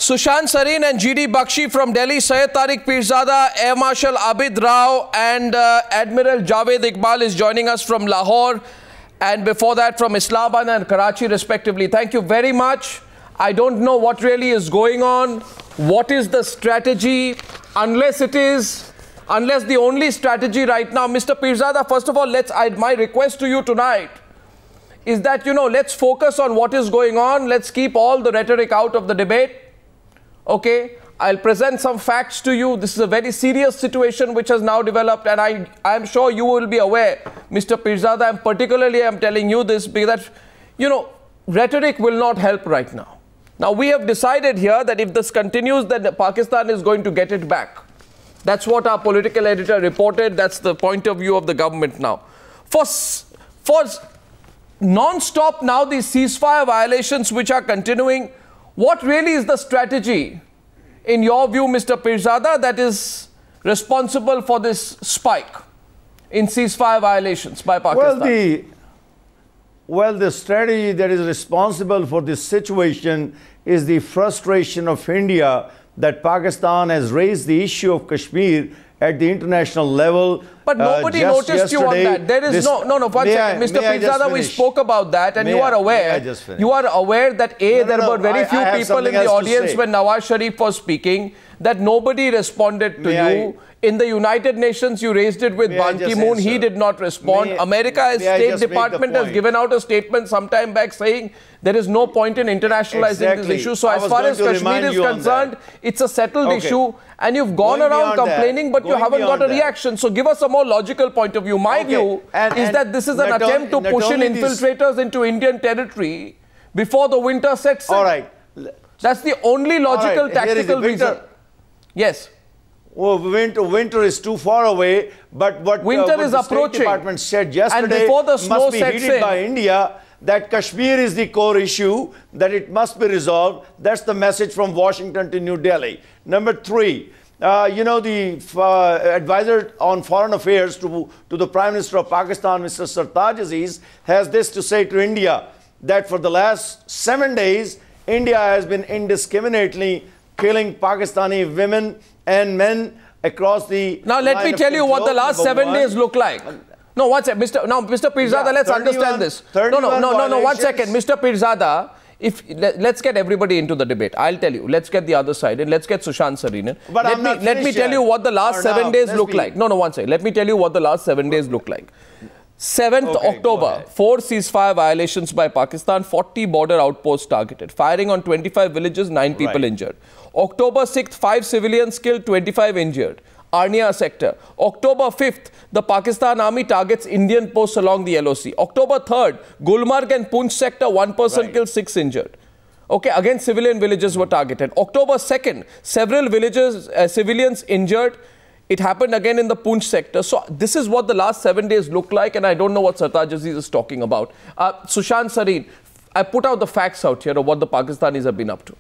Sushant Sareen and D Bakshi from Delhi, Syed Tariq Peerzada, Air Marshal Abid Rao and Admiral Javed Iqbal is joining us from Lahore, and before that from Islamabad and Karachi respectively. Thank you very much. I don't know what really is going on. What is the strategy? Unless the only strategy right now, Mr. Peerzada, first of all, my request to you tonight is that, let's focus on what is going on. Let's keep all the rhetoric out of the debate. Okay, I'll present some facts to you. This is a very serious situation which has now developed, and I am sure you will be aware, Mr. Peerzada, and particularly I'm telling you this because that, rhetoric will not help right now. Now, we have decided here that if this continues, then Pakistan is going to get it back. That's what our political editor reported. That's the point of view of the government now. For non-stop now, these ceasefire violations which are continuing, what really is the strategy, in your view, Mr. Peerzada, that is responsible for this spike in ceasefire violations by Pakistan? Well, the strategy that is responsible for this situation is the frustration of India that Pakistan has raised the issue of Kashmir at the international level. But nobody noticed you on that. There is one second. Mr. Peerzada, we spoke about that, and you are aware that there were very few people in the audience when Nawaz Sharif was speaking, that nobody responded to you. In the United Nations, you raised it with Ban Ki-moon. He did not respond. America's State Department has given out a statement sometime back saying there is no point in internationalizing this issue. So as far as Kashmir is concerned, it's a settled issue. And you've gone around complaining, but you haven't got a reaction. So give us a more logical point of view. My view is that this is an attempt to push in infiltrators into Indian territory before the winter sets in. All right. That's the only logical tactical reason. Yes. Well, winter is too far away, but what the State Department said yesterday must be heeded by India, that Kashmir is the core issue, that it must be resolved. That's the message from Washington to New Delhi. Number three, the advisor on foreign affairs to the Prime Minister of Pakistan, Mr. Sartaj Aziz, has this to say to India, that for the last 7 days, India has been indiscriminately killing Pakistani women and men across the Now let me tell you what the last 7 days look like. No, one second. Mr. Peerzada, let's understand this. No, 1 second. Mr. Peerzada, let's get everybody into the debate. I'll tell you. Let's get the other side and let's get Sushant Sareen in. But let me tell you what the last 7 days look like. No, 1 second. Let me tell you what the last 7 days look like. 7th October, 4 ceasefire violations by Pakistan, 40 border outposts targeted. Firing on 25 villages, 9 people injured. October 6th, 5 civilians killed, 25 injured. Arnia sector. October 5th, the Pakistan Army targets Indian posts along the LOC. October 3rd, Gulmarg and Poonch sector, 1 person killed, 6 injured. Okay, again civilian villages were targeted. October 2nd, several villages, civilians injured. It happened again in the Poonch sector. So this is what the last 7 days look like, and I don't know what Sartaj Aziz is talking about. Sushant Sareen, I put out the facts out here of what the Pakistanis have been up to.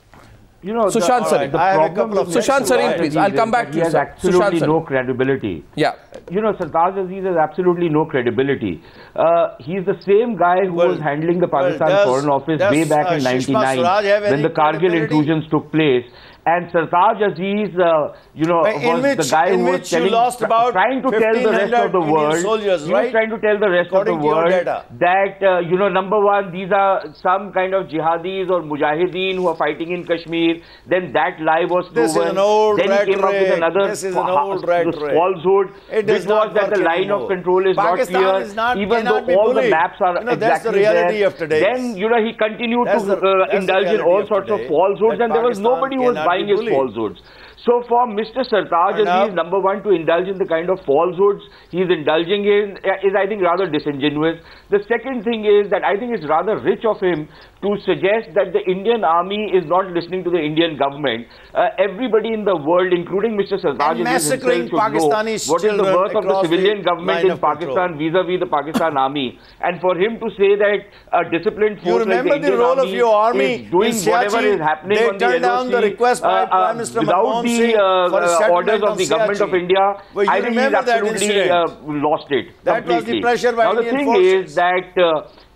Sushant Sareen. Sushant Sareen, please. I'll come back to you, sir. He has absolutely no credibility. Yeah. Sartaj Aziz has absolutely no credibility. He's the same guy who was handling the Pakistan Foreign Office way back in '99 when the Kargil intrusions took place. And Sartaj Aziz, was the guy who was trying to tell the rest of the world, that, number one, these are some kind of jihadis or mujahideen who are fighting in Kashmir. Then that lie was proven. Then he came up with another falsehood, which was that the line of control is not clear, even though all the maps are exactly there. Then, he continued to indulge in all sorts of falsehoods, and there was nobody who was buying his falsehoods. So for Mr. Sartaj Aziz, number one, to indulge in the kind of falsehoods he's indulging in is, I think, rather disingenuous. The second thing is that I think it's rather rich of him to suggest that the Indian army is not listening to the Indian government. Everybody in the world, including Mr. Sartaj Aziz himself, should know what is the worth of the civilian government in Pakistan vis-a-vis the Pakistan army. And for him to say that a disciplined force like the Indian army is doing whatever is happening on the LOC without the orders of the government of India, well, I think he's absolutely lost it. That was the pressure by now the thing is that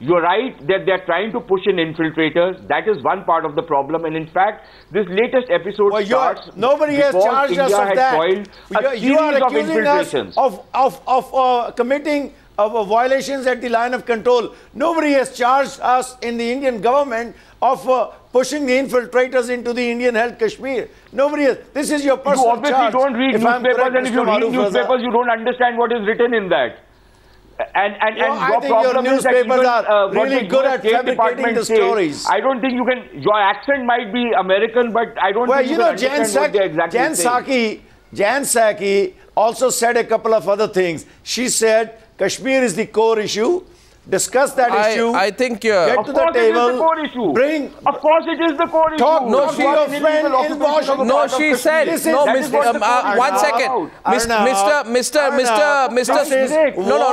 you're right that they're trying to push in infiltrators. That is one part of the problem. And in fact, this latest episode starts nobody has charged us of that. You are accusing us of committing violations at the line of control. Nobody has charged us in the Indian government of pushing the infiltrators into the Indian-held Kashmir. Nobody has. This is your personal charge. You obviously don't read newspapers, and if you read newspapers, you don't understand what is written in that. And I think your newspapers are really good at fabricating the stories. I don't think you can. Your accent might be American, but I don't think you can understand what they're exactly saying. Jan Psaki also said a couple of other things. She said Kashmir is the core issue. Discuss that issue. I think get to the table. Of course it is the core issue. Bring. Of course it is the core issue. Talk to your friend in Washington. No, she said. No, one second. No,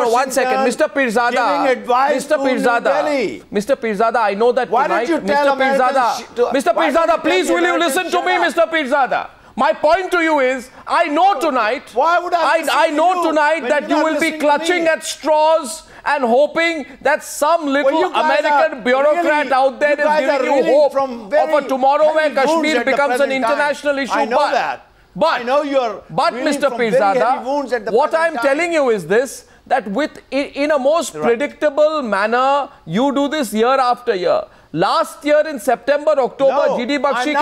1 second. Mr. Peerzada. Mr. Peerzada, I know that tonight. Mr. Peerzada, please will you listen to me, Mr. Peerzada? My point to you is, I know tonight. Why would I know tonight that you will be clutching at straws and hoping that some little American bureaucrat out there is giving you hope of a tomorrow where Kashmir becomes an international issue. I know that. But Mr. Peerzada, what I'm telling you is this, that in a most predictable manner, you do this year after year. Last year in September, October, GD Bakshi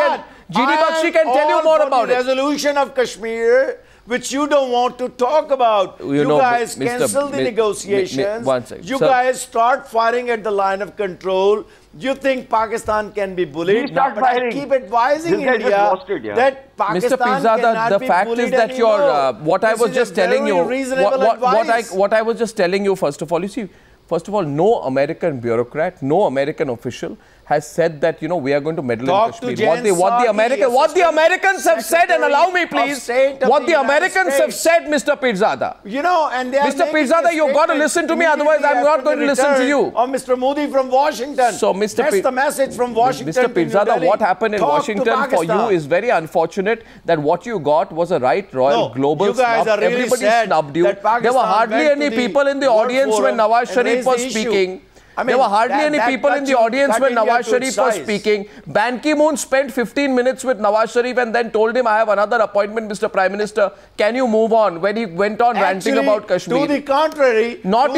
can tell you more about it. Resolution of Kashmir, which you don't want to talk about. You guys cancel the negotiations. You guys start firing at the line of control. You think Pakistan can be bullied? But I keep advising India that Pakistan cannot the fact is that anymore. What I was just telling you, what I was just telling you, first of all, you see, first of all, no American bureaucrat, no American official has said that, you know, we are going to meddle in Kashmir. What the Americans have said, and allow me please, what the Americans have said, Mr. Peerzada. You know, and they are Mr. Peerzada, you've got to listen to me, otherwise I'm not going to listen to you. Or Mr. Modi from Washington. So, that's the message from Washington. Mr. Peerzada, what happened in Washington for you is very unfortunate. That what you got was a right royal global snub. Everybody snubbed you. There were hardly any people in the audience when Nawaz Sharif was speaking. There were hardly any people in the audience when Nawaz Sharif was speaking. Ban Ki-moon spent 15 minutes with Nawaz Sharif and then told him, I have another appointment, Mr. Prime Minister. Can you move on? When he went on ranting about Kashmir. To the contrary. No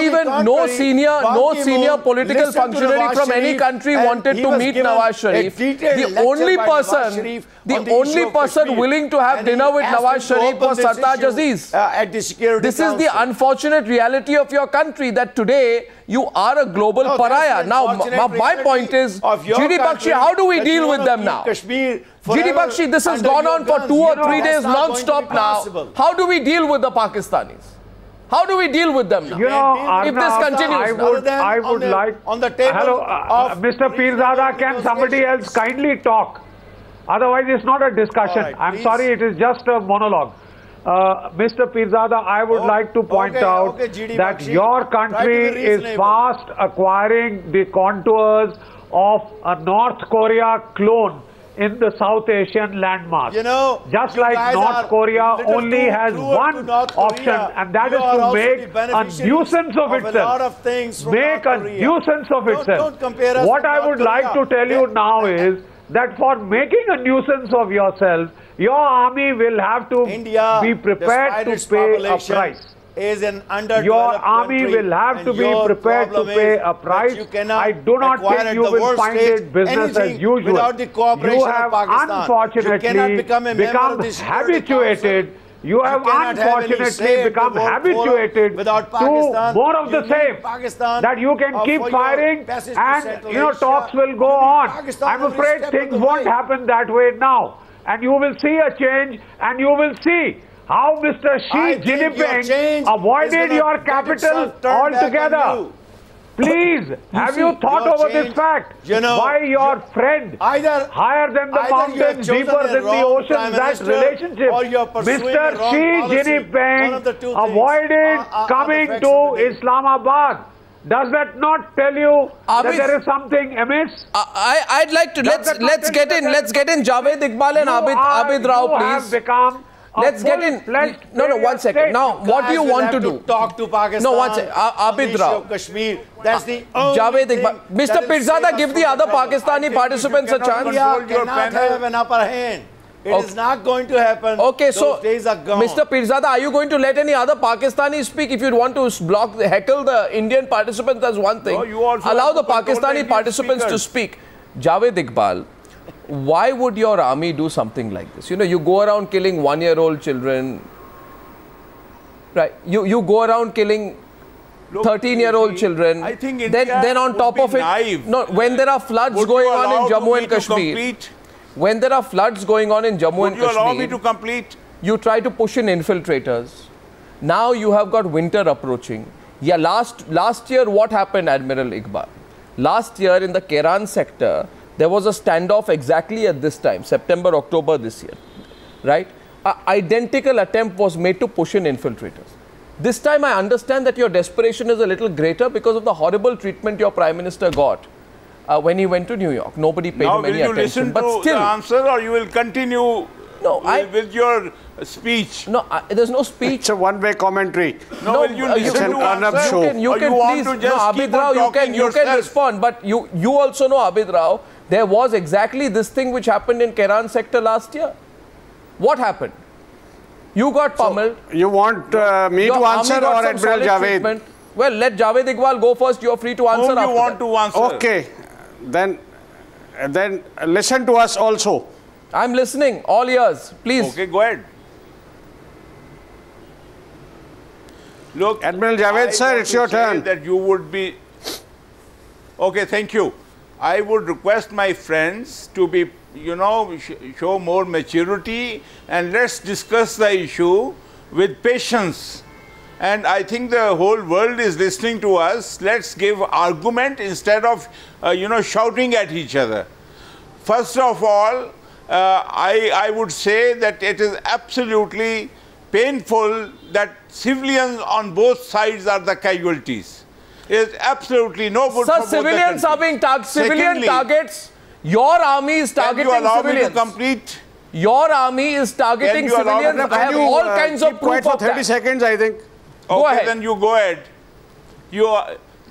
senior political functionary from any country wanted to meet Nawaz Sharif. The only person willing to have dinner with Nawaz Sharif was Sartaj Aziz. This is the unfortunate reality of your country, that today you are a global pariah. Now, my point is, GD Bakshi, how do we deal with them now? GD Bakshi, this has gone on for 2 or 3 days non-stop now. How do we deal with the Pakistanis? How do we deal with them now? You know, Arnab, if this continues, I would like on the table. Hello, Mr. Peerzada, can somebody else kindly talk? Otherwise, it's not a discussion. Right, I'm sorry, it is just a monologue. Mr. Peerzada, I would like to point out that your country is fast acquiring the contours of a North Korea clone in the South Asian landmass. You know, just like North Korea only has one option, and that is to make a nuisance of itself. Make a nuisance of itself. What I would like to tell you now is that for making a nuisance of yourself, your army will have to be prepared to pay a price. Your army will have to be prepared to pay a price. I do not think you will find it business as usual. You have unfortunately become habituated. You have unfortunately become habituated to more of the same. That you can keep firing and talks will go on. I'm afraid things won't happen that way now. And you will see a change, and you will see how Mr. Xi Jinping avoided your capital altogether. Please, have you thought over this fact? Why your friend, higher than the mountains, deeper than the ocean, that relationship, Mr. Xi Jinping avoided coming to Islamabad. Does that not tell you that there is something amiss? I'd like to let's get in Javed Iqbal and Abid Rao, please. Let's get in. No, 1 second. Now, what do you want to do? Talk to Pakistan. No, 1 second. Abid Rao. Kashmir. That's the only Javed Iqbal. Mr. Peerzada, give the other Pakistani participants a chance. India cannot have an upper hand. It is not going to happen. Okay, so days are gone. Mr. Peerzada, are you going to let any other Pakistani speak? If you want to heckle the Indian participants, that's one thing. No, allow the Pakistani participants to speak. Javed Iqbal, why would your army do something like this? You know, you go around killing 1-year-old children, right? You go around killing 13-year-old children. I think then on top of it, no, when there are floods going on in Jammu and Kashmir. When there are floods going on in Jammu and Kashmir, you allow me to complete? You try to push in infiltrators. Now you have got winter approaching. Yeah, last year what happened, Admiral Iqbal? Last year in the Keran sector, there was a standoff exactly at this time, September, October this year, right? An identical attempt was made to push in infiltrators. This time I understand that your desperation is a little greater because of the horrible treatment your Prime Minister got. When he went to New York, nobody paid him any attention. Now, will you listen to the answer, or you will continue with your speech? No, there's no speech. It's a one-way commentary. No, will you listen to Arnab show? You can please, Abid Rao, you can respond. But you also know, Abid Rao, there was exactly this thing which happened in Keran sector last year. What happened? You got pummeled. So you want me to answer or Admiral Javed? Treatment. Well, let Javed Iqbal go first. You're free to answer. Whom you want to answer? Okay. Then listen to us also. I'm listening. All ears, please. Okay, go ahead. Look, Admiral Javed, sir, it's your turn. That you would be. Okay, thank you. I would request my friends to be, show more maturity, and let's discuss the issue with patience. And I think the whole world is listening to us. Let's give argument instead of, shouting at each other. First of all, I would say that it is absolutely painful that civilians on both sides are the casualties. It is absolutely no good for both the countries. Civilians are being civilian targets. Your army is targeting civilians. Can you allow me to complete? Your army is targeting civilians. I have all kinds of proof for 30 seconds, I think. Okay, go ahead. Then you go ahead.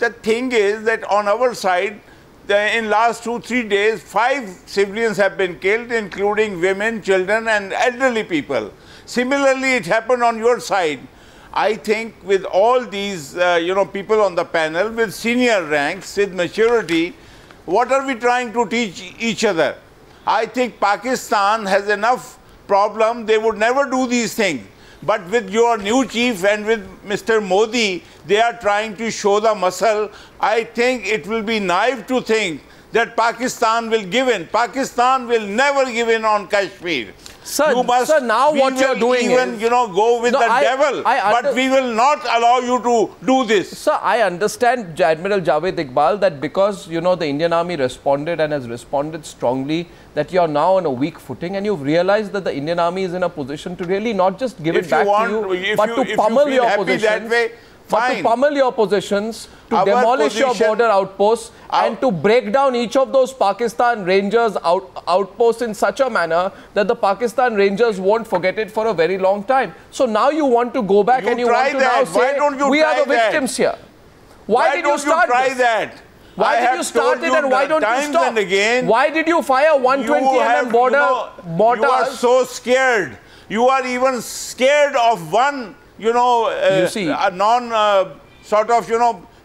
The thing is that on our side, in last 2-3 days, 5 civilians have been killed, including women, children, and elderly people. Similarly, it happened on your side. I think with all these, people on the panel, with senior ranks, with maturity, what are we trying to teach each other? I think Pakistan has enough problem. They would never do these things. But with your new chief and with Mr. Modi, they are trying to show the muscle. I think it will be naive to think that Pakistan will give in. Pakistan will never give in on Kashmir. Sir, now what you are doing is... go with the devil. But we will not allow you to do this. Sir, I understand, Admiral Javed Iqbal, that because, the Indian army responded and has responded strongly, that you are now on a weak footing, and you've realized that the Indian army is in a position to really not just give it back to you, but to pummel your positions. But to pummel your positions, to demolish your border outposts, and to break down each of those Pakistan Rangers outposts in such a manner that the Pakistan Rangers won't forget it for a very long time. So now you want to go back and you want to now say, we are the victims here. Why did you start this? Why did you start it and why don't you stop? Why did you fire 120 mm mortars? You are so scared. You are even scared of one,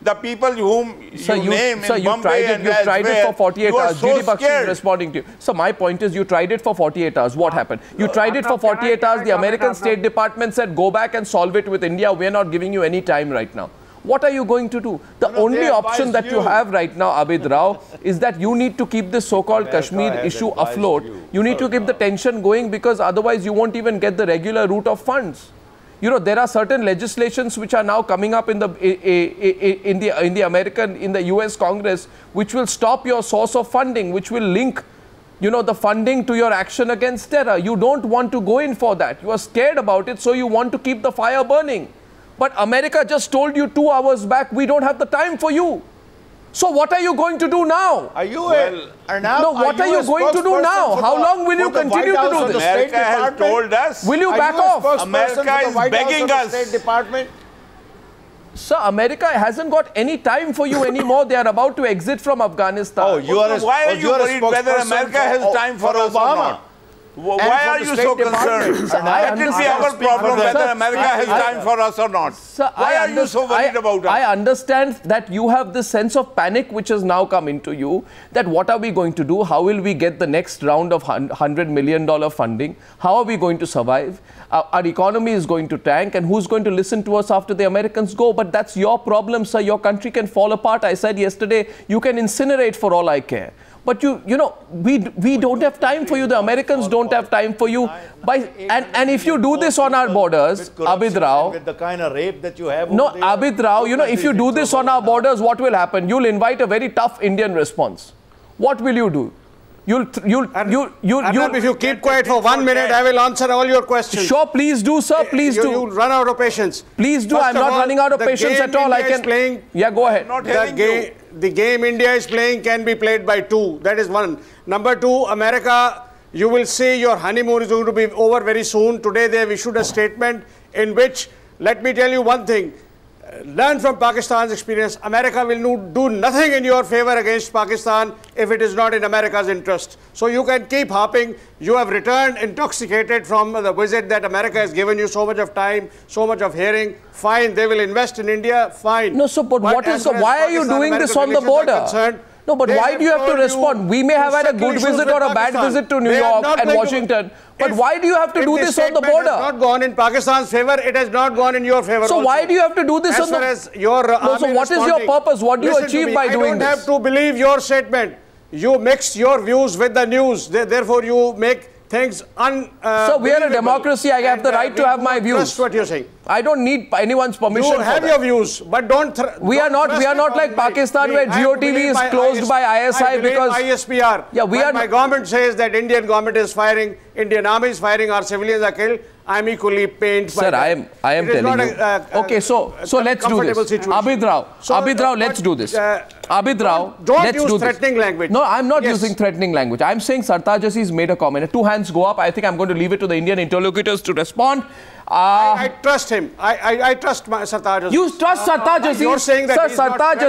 the people whom you name in Bombay and you've tried it for 48 hours. D Bakshi is responding to you. So my point is, you tried it for 48 hours. What happened? You tried it for 48 hours. The American State Department said, go back and solve it with India. We're not giving you any time right now. What are you going to do? The only option that you have right now, Abid Rao, is that you need to keep this so-called Kashmir issue afloat. You need to keep the tension going, because otherwise you won't even get the regular route of funds. There are certain legislations which are now coming up in the US Congress, which will stop your source of funding, which will link, the funding to your action against terror. You don't want to go in for that. You are scared about it, so you want to keep the fire burning. But America just told you 2 hours back, we don't have the time for you. So what are you going to do now? Are you Arnab, no, what are you going to do now? How long will you continue to do this? America has told us. Will you back off? America is begging us. State Department? Sir, America hasn't got any time for you anymore. They are about to exit from Afghanistan. Oh, why are you worried whether America has time for us or not? Why are you so concerned? That will be our problem whether America has time for us or not. Sir, why are you so worried about us? I understand that you have this sense of panic which has now come into you, that what are we going to do? How will we get the next round of $100 million funding? How are we going to survive? Our economy is going to tank, and who's going to listen to us after the Americans go? But that's your problem, sir. Your country can fall apart. I said yesterday, you can incinerate for all I care. But you know, we don't have time for you. The Americans don't have time for you. And if you do this on our borders, Abid Rao, with the kind of rape that you have. No, Abid Rao, you know, if you do this on our borders, what will happen? You'll invite a very tough Indian response. What will you do? If you keep quiet for 1 minute, I will answer all your questions. Sure, please do, sir. Please do. You run out of patience. Please do. I'm not running out of patience at all. Yeah, go ahead. The game India is playing can be played by 2. That is 1. Number 2, America, you will see your honeymoon is going to be over very soon. Today they have issued a statement in which, let me tell you one thing. Learn from Pakistan's experience. America will do nothing in your favor against Pakistan if it is not in America's interest. So you can keep harping. You have returned intoxicated from the visit that America has given you so much of time, so much of hearing. Fine, they will invest in India. Fine. No, so but what is why are you doing this on the border? No, but why do you have to respond? We may have had a good visit or a bad visit to New York and Washington. But why do you have to do this on the border? It has not gone in Pakistan's favor. It has not gone in your favor. So why do you have to do this on the... So what is your purpose? What do you achieve by doing this? I don't have to believe your statement. You mix your views with the news. Therefore, you make things So we are a democracy. I have the right to have my views. Trust what you're saying. I don't need anyone's permission. You have your views, but don't. We are not like Pakistan, where GOTV is closed by ISI because ISPR. Yeah, my government says that Indian government is firing, Indian army is firing, our civilians are killed. I'm equally pained. Sir, I am telling you. Okay, so let's do this. Abid Rao, let's do this. Abid Rao, don't use threatening language. No, I'm not using threatening language. I'm saying Sartaj Aziz made a comment. 2 hands go up. I think I'm going to leave it to the Indian interlocutors to respond. I trust him. I trust Sartaj Aziz. You trust Sartaj Aziz? You're saying that Sartaj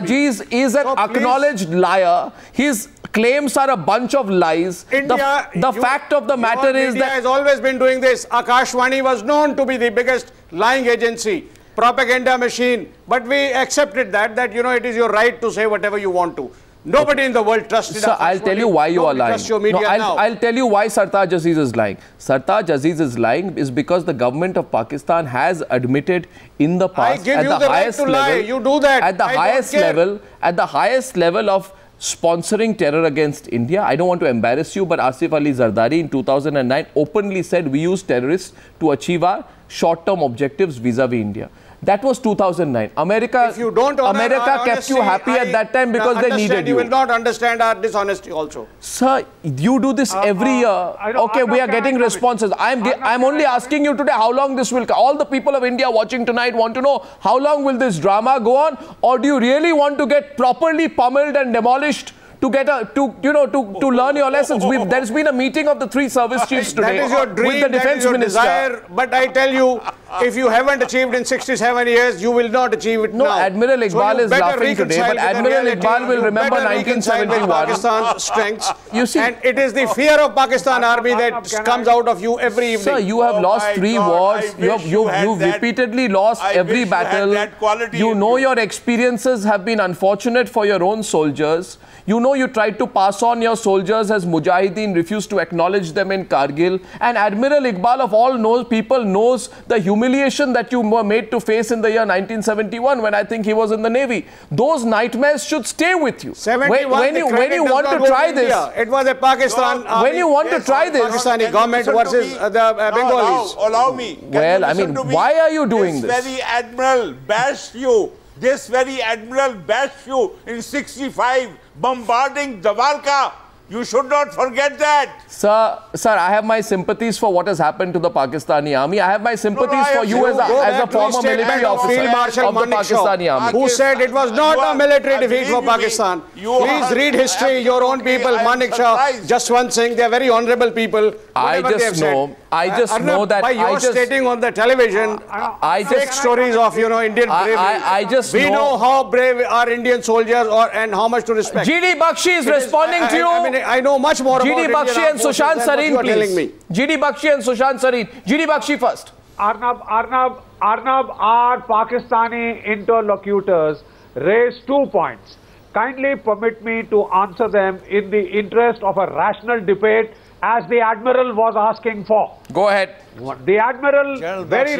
Aziz is an acknowledged liar. His claims are a bunch of lies. The fact of the matter is that India has always been doing this. Akashvani was known to be the biggest lying agency, propaganda machine. But we accepted that you know, it is your right to say whatever you want to. Nobody in the world trusted us. Sir, I'll tell you why you are lying. I'll tell you why Sartaj Aziz is lying. Sartaj Aziz is lying is because the government of Pakistan has admitted in the past at the highest level. You do that. At the highest level of sponsoring terror against India. I don't want to embarrass you, but Asif Ali Zardari in 2009 openly said we use terrorists to achieve our short-term objectives vis-a-vis India. That was 2009. America kept you happy at that time because they needed you. You will not understand our dishonesty also. Sir, you do this every year. Okay, we are getting responses. I'm only asking you today how long this will... All the people of India watching tonight want to know how long will this drama go on, or do you really want to get properly pummeled and demolished to learn your lessons? There's been a meeting of the 3 service chiefs today. That is your dream, with the defense minister. Desire, but I tell you, if you haven't achieved in 67 years, you will not achieve it now. No, Admiral Iqbal is laughing today, but Admiral Iqbal will remember 1971. Pakistan's strengths. You see, and it is the fear of Pakistan army that comes out of you every evening. Sir, you have lost 3 wars. You've repeatedly lost every battle. You know your experiences have been unfortunate for your own soldiers. You know you tried to pass on your soldiers as Mujahideen, refused to acknowledge them in Kargil. And Admiral Iqbal of all people knows the humiliation that you were made to face in the year 1971 when I think he was in the Navy. Those nightmares should stay with you. When you want to try this... It was a Pakistan... when you want to try this... Pakistani government versus the Bengalis. Allow me. Well, I mean, why are you doing this? This very Admiral bashed you. This very Admiral bashed you in 65, bombarding Dawarka You should not forget that. Sir, I have my sympathies for what has happened to the Pakistani army. I have my sympathies for you as a former military officer of the Pakistani army. Who said it was not a military defeat for Pakistan. Please read history, your own people, Manik Shah, Jaswant Singh, they are very honorable people. I just know that by your stating on the television, fake stories of, you know, Indian bravery. We know how brave our Indian soldiers are and how much to respect. D Bakshi is responding to you. I know much more about D Bakshi and Sushant Sareen, please. D Bakshi and Sushant Sareen. D Bakshi first. Arnab, our Pakistani interlocutors raised 2 points. Kindly permit me to answer them in the interest of a rational debate, as the Admiral was asking for. Go ahead. The Admiral very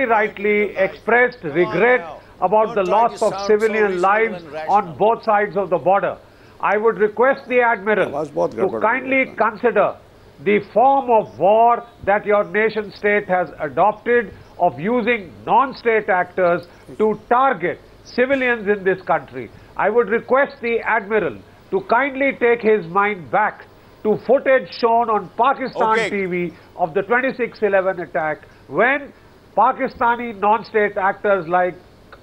rightly expressed regret about the loss of civilian lives on both sides of the border. I would request the Admiral to kindly consider the form of war that your nation state has adopted of using non-state actors to target civilians in this country. I would request the Admiral to kindly take his mind back to footage shown on Pakistan TV of the 26/11 attack, when Pakistani non-state actors like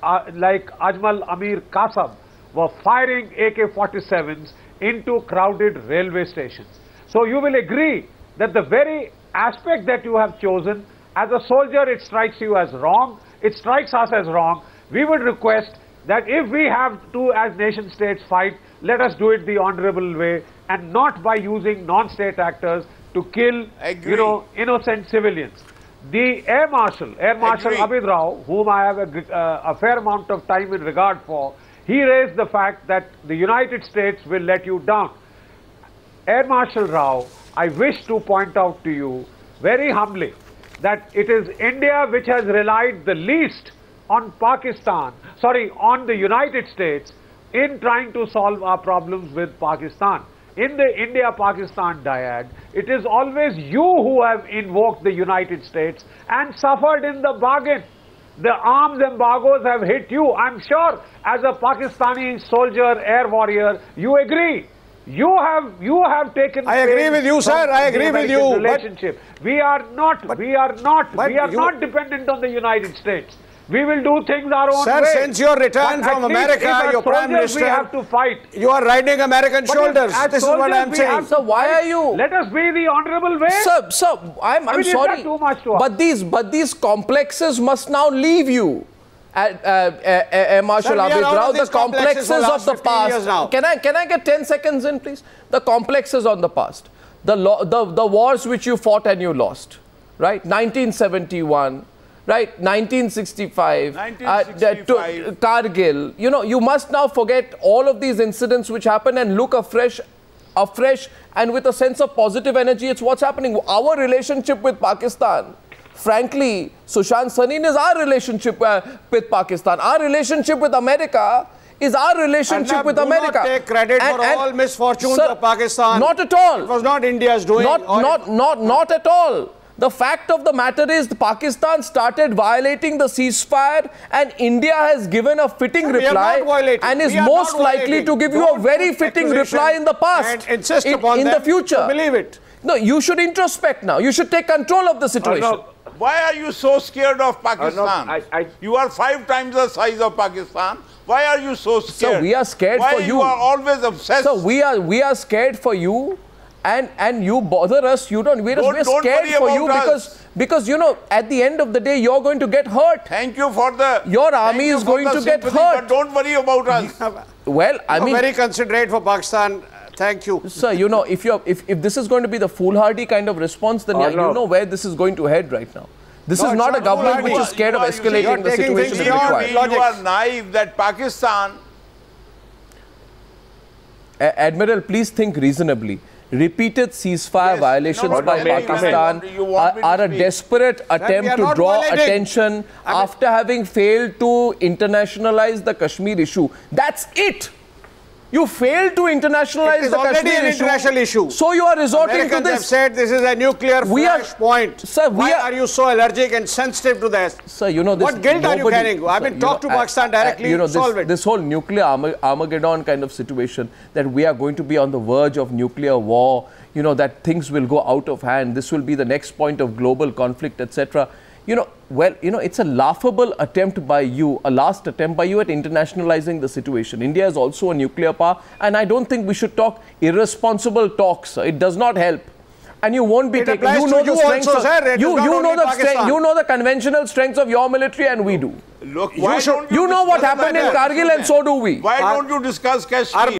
Ajmal Amir Qasam were firing AK-47s into crowded railway stations. So you will agree that the very aspect that you have chosen, as a soldier it strikes you as wrong, it strikes us as wrong. We would request that if we have to, as nation states, fight, let us do it the honorable way and not by using non-state actors to kill, you know, innocent civilians. The Air Marshal Abid Rao, whom I have a fair amount of time in regard for, he raised the fact that the United States will let you down. Air Marshal Rao, I wish to point out to you very humbly that it is India which has relied the least on on the United States in trying to solve our problems with Pakistan. In the India-Pakistan dyad, it is always you who have invoked the United States and suffered in the bargain. The arms embargoes have hit you. I'm sure as a Pakistani soldier, air warrior, you agree. You have taken. I agree with you, sir. I agree with you. Relationship. We are not dependent on the United States. We will do things our own way. Sir, since your return from America, your Prime Minister, we have to fight. You are riding American shoulders. This is what I'm saying. So why are you? Let us be the honorable way. Sir, I'm sorry. Too much to but these complexes must now leave you. Marshal Abid Rao, the complexes of the past. Can I get 10 seconds in, please? The complexes on the past. The wars which you fought and you lost. Right? 1971. Right, 1965, Kargil. You know, you must now forget all of these incidents which happened and look afresh and with a sense of positive energy. It's what's happening. Our relationship with Pakistan, frankly, Sushant Sareen, is our relationship with Pakistan. Our relationship with America is our relationship with America. Do not take credit for all misfortunes of Pakistan. Not at all. It was not India's doing. Not at all. The fact of the matter is Pakistan started violating the ceasefire and India has given a fitting reply and is most likely to give you a very fitting reply in the past, and insist upon in the future. Believe it. No, you should introspect now. You should take control of the situation. Why are you so scared of Pakistan? You are 5 times the size of Pakistan. Why are you so scared? So we are scared for you. Why you are always obsessed? So we are scared for you. And you bother us, we're scared for you because, you know, at the end of the day, you're going to get hurt. Thank you for the... Your army is going to get hurt. But don't worry about us. Well, I mean... very considerate for Pakistan. Thank you. Sir, you know, if this is going to be the foolhardy kind of response, then you know where this is going to head right now. This is not a government which is scared of escalating the situation if required. You are naive that Pakistan... Admiral, please think reasonably. Repeated ceasefire violations by Pakistan are a desperate attempt to draw attention after having failed to internationalize the Kashmir issue. That's it. You failed to internationalize the Kashmir issue. International issue. So you are resorting Americans to this. Have said this is a nuclear flashpoint. Sir, why are you so allergic and sensitive to this? Sir, you know this. What guilt are you carrying? I mean, talk to Pakistan directly. You know, solve it. This whole nuclear Armageddon kind of situation, that we are going to be on the verge of nuclear war. You know, that things will go out of hand. This will be the next point of global conflict, etc. You know, well, you know, it's a laughable attempt by you, a last attempt by you at internationalizing the situation. India is also a nuclear power, and I don't think we should talk irresponsible talks. It does not help. And you won't be taking. You know the strengths of, you know the conventional strengths of your military, and we do. Look, you know what happened in Kargil, and so do we. Why don't you discuss Kashmir?